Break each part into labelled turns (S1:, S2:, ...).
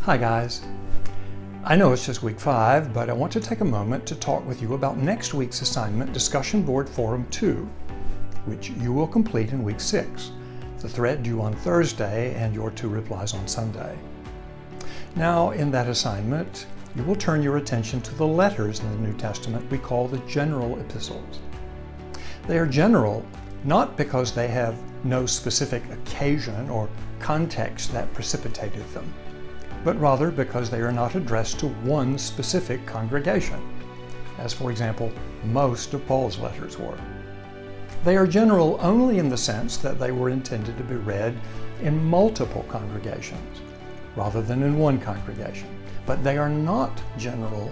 S1: Hi guys. I know it's just week 5, but I want to take a moment to talk with you about next week's assignment, Discussion Board Forum 2, which you will complete in week 6, the thread due on Thursday and your 2 replies on Sunday. Now, in that assignment, you will turn your attention to the letters in the New Testament we call the general epistles. They are general not because they have no specific occasion or context that precipitated them, but rather because they are not addressed to one specific congregation, as for example, most of Paul's letters were. They are general only in the sense that they were intended to be read in multiple congregations, rather than in one congregation. But they are not general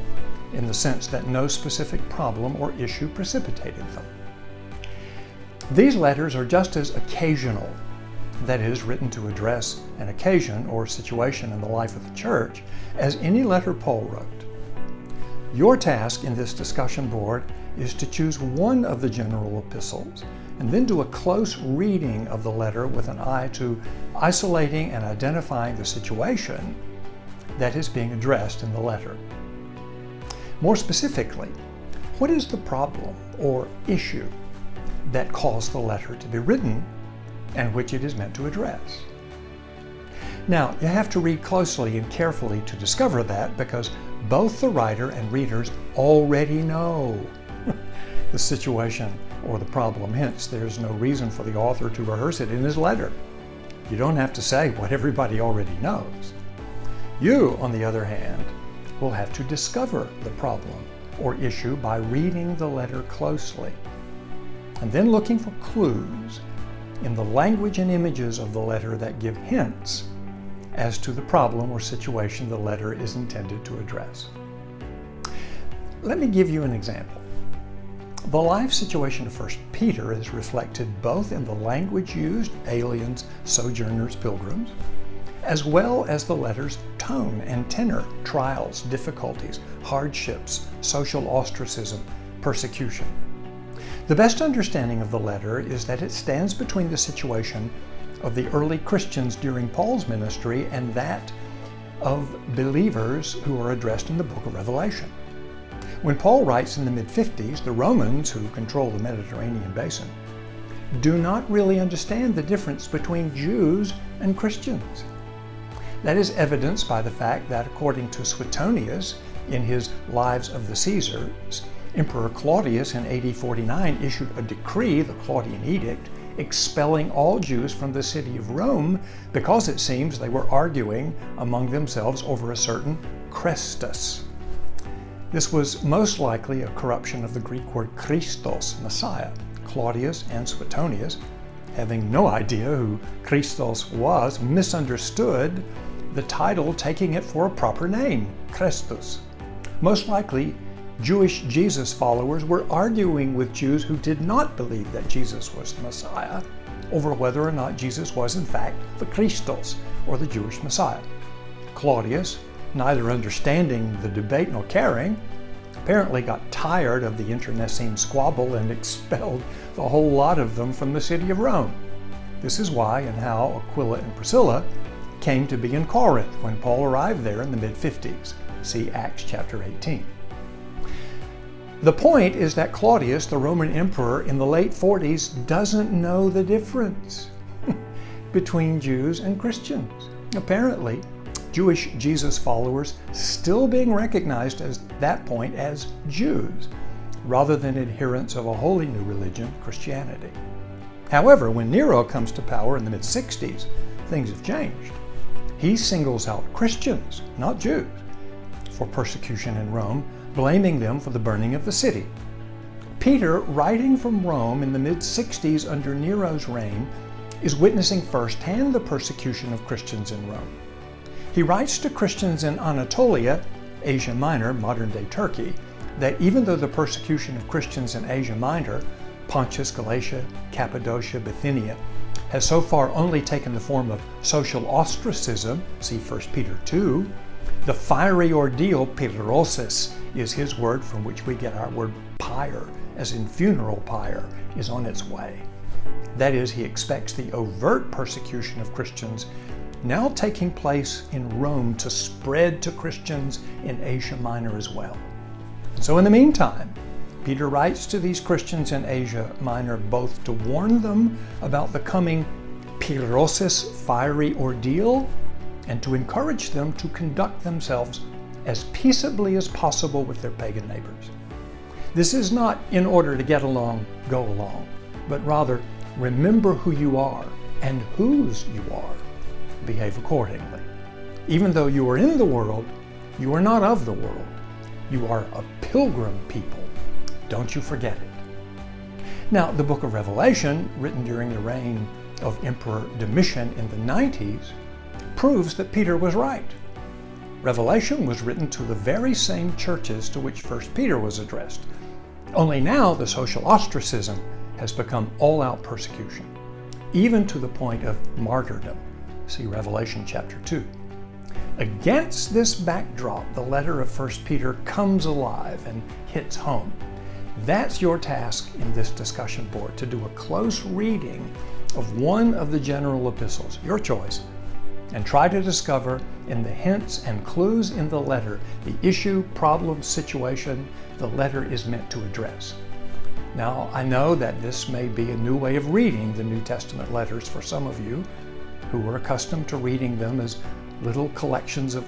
S1: in the sense that no specific problem or issue precipitated them. These letters are just as occasional, that is, written to address an occasion or situation in the life of the church, as any letter Paul wrote. Your task in this discussion board is to choose one of the general epistles and then do a close reading of the letter with an eye to isolating and identifying the situation that is being addressed in the letter. More specifically, what is the problem or issue that caused the letter to be written and which it is meant to address? Now, you have to read closely and carefully to discover that, because both the writer and readers already know the situation or the problem. Hence, there's no reason for the author to rehearse it in his letter. You don't have to say what everybody already knows. You, on the other hand, will have to discover the problem or issue by reading the letter closely and then looking for clues in the language and images of the letter that give hints as to the problem or situation the letter is intended to address. Let me give you an example. The life situation of 1 Peter is reflected both in the language used, aliens, sojourners, pilgrims, as well as the letter's tone and tenor, trials, difficulties, hardships, social ostracism, persecution. The best understanding of the letter is that it stands between the situation of the early Christians during Paul's ministry and that of believers who are addressed in the book of Revelation. When Paul writes in the mid-50s, the Romans, who control the Mediterranean basin, do not really understand the difference between Jews and Christians. That is evidenced by the fact that, according to Suetonius in his Lives of the Caesars, Emperor Claudius in AD 49 issued a decree, the Claudian Edict, expelling all Jews from the city of Rome because it seems they were arguing among themselves over a certain Christus. This was most likely a corruption of the Greek word Christos, Messiah. Claudius and Suetonius, having no idea who Christos was, misunderstood the title, taking it for a proper name, Christus. Most likely, Jewish Jesus followers were arguing with Jews who did not believe that Jesus was the Messiah over whether or not Jesus was in fact the Christos, or the Jewish Messiah. Claudius, neither understanding the debate nor caring, apparently got tired of the internecine squabble and expelled the whole lot of them from the city of Rome. This is why and how Aquila and Priscilla came to be in Corinth when Paul arrived there in the mid-50s. See Acts chapter 18. The point is that Claudius, the Roman emperor in the late 40s, doesn't know the difference between Jews and Christians. Apparently, Jewish Jesus followers still being recognized at that point as Jews, rather than adherents of a wholly new religion, Christianity. However, when Nero comes to power in the mid-60s, things have changed. He singles out Christians, not Jews, for persecution in Rome, blaming them for the burning of the city. Peter, writing from Rome in the mid-60s under Nero's reign, is witnessing firsthand the persecution of Christians in Rome. He writes to Christians in Anatolia, Asia Minor, modern-day Turkey, that even though the persecution of Christians in Asia Minor, Pontus, Galatia, Cappadocia, Bithynia, has so far only taken the form of social ostracism, see 1 Peter 2, the fiery ordeal, pyrosis, is his word from which we get our word pyre, as in funeral pyre, is on its way. That is, he expects the overt persecution of Christians now taking place in Rome to spread to Christians in Asia Minor as well. So in the meantime, Peter writes to these Christians in Asia Minor both to warn them about the coming pyrosis, fiery ordeal, and to encourage them to conduct themselves as peaceably as possible with their pagan neighbors. This is not in order to get along, go along, but rather remember who you are and whose you are. Behave accordingly. Even though you are in the world, you are not of the world. You are a pilgrim people. Don't you forget it. Now, the book of Revelation, written during the reign of Emperor Domitian in the 90s, proves that Peter was right. Revelation was written to the very same churches to which 1 Peter was addressed. Only now the social ostracism has become all-out persecution, even to the point of martyrdom. See Revelation chapter 2. Against this backdrop, the letter of 1 Peter comes alive and hits home. That's your task in this discussion board, to do a close reading of one of the general epistles, your choice, and try to discover in the hints and clues in the letter the issue, problem, situation the letter is meant to address. Now, I know that this may be a new way of reading the New Testament letters for some of you who are accustomed to reading them as little collections of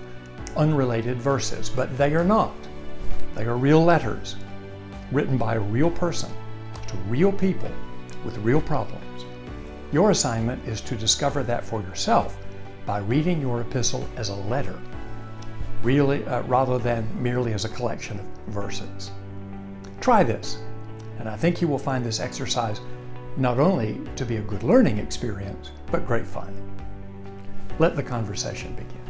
S1: unrelated verses, but they are not. They are real letters written by a real person to real people with real problems. Your assignment is to discover that for yourself by reading your epistle as a letter, really, rather than merely as a collection of verses. Try this, and I think you will find this exercise not only to be a good learning experience, but great fun. Let the conversation begin.